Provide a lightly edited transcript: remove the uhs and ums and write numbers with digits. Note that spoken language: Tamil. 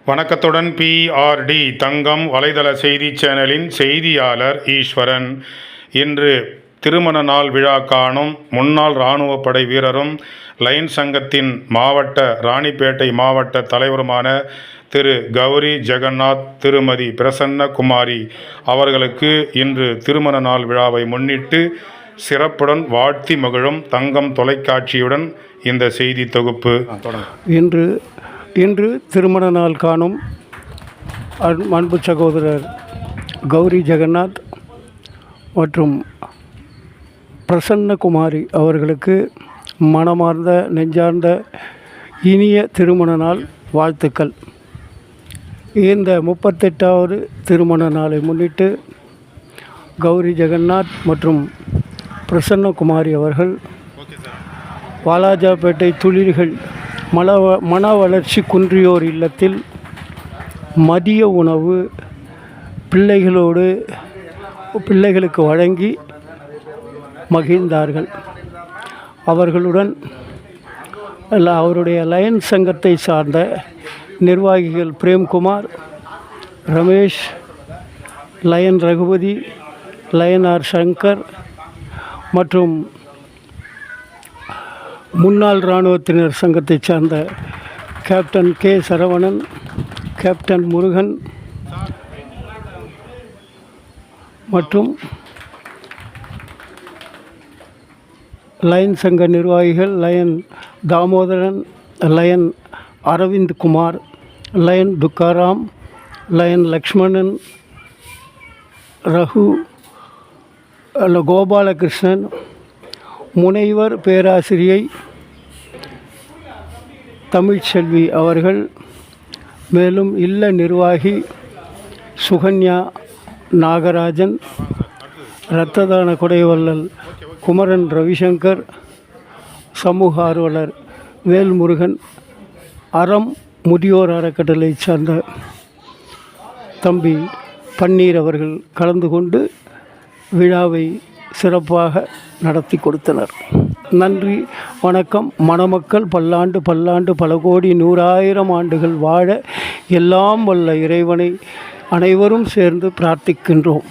வணக்கத்துடன் பிஆர்டி தங்கம் வலைதள செய்தி சேனலின் செய்தியாளர் ஈஸ்வரன். இன்று திருமண நாள் விழா காணும் முன்னாள் இராணுவ படை வீரரும் லயன்ஸ் சங்கத்தின் மாவட்ட ராணிப்பேட்டை மாவட்ட தலைவருமான திரு கௌரி ஜெகநாத், திருமதி பிரசன்ன குமாரி அவர்களுக்கு இன்று திருமண நாள் விழாவை முன்னிட்டு சிறப்புடன் வாழ்த்தி மகிழும் தங்கம் தொலைக்காட்சியுடன் இந்த செய்தி தொகுப்பு. இன்று திருமண நாள் காணும் அன்பு சகோதரர் கௌரி ஜெகநாத் மற்றும் பிரசன்ன குமாரி அவர்களுக்கு மனமார்ந்த நெஞ்சார்ந்த இனிய திருமண நாள் வாழ்த்துக்கள். இந்த 38வது திருமண நாளை முன்னிட்டு கௌரி ஜெகநாத் மற்றும் பிரசன்ன குமாரி அவர்கள் வாலாஜாபேட்டை துளிர்கள் மன வளர்ச்சி குன்றியோர் இல்லத்தில் மதிய உணவு பிள்ளைகளுக்கு வழங்கி மகிழ்ந்தார்கள். அவர்களுடன் அவருடைய லயன்ஸ் சங்கத்தை சார்ந்த நிர்வாகிகள் Premkumar, Ramesh, lion Raghupathi, lion R Shankar மற்றும் முன்னாள் இராணுவத்தினர் சங்கத்தை சார்ந்த captain K Saravanan, captain Murugan மற்றும் லயன் சங்க நிர்வாகிகள் lion Damodaran, lion Aravind Kumar, lion Tukaram, lion Lakshmanan, Raghu, Gopalakrishnan, முனைவர் பேராசிரியை தமிழ்ச்செல்வி அவர்கள், மேலும் இல்ல நிர்வாகி சுகன்யா நாகராஜன், இரத்த தான கொடைவள்ளல் குமரன் ரவிசங்கர், சமூக ஆர்வலர் வேல்முருகன், அறம் முதியோர் அறக்கட்டளை சார்ந்த தம்பி பன்னீர் அவர்கள் கலந்து கொண்டு விழாவை சிறப்பாக நடத்தி கொடுத்தனர். நன்றி, வணக்கம். மணமக்கள் பல்லாண்டு பல்லாண்டு பல கோடி 100,000 ஆண்டுகள் வாழ எல்லாம் வல்ல இறைவனை அனைவரும் சேர்ந்து பிரார்த்திக்கின்றோம்.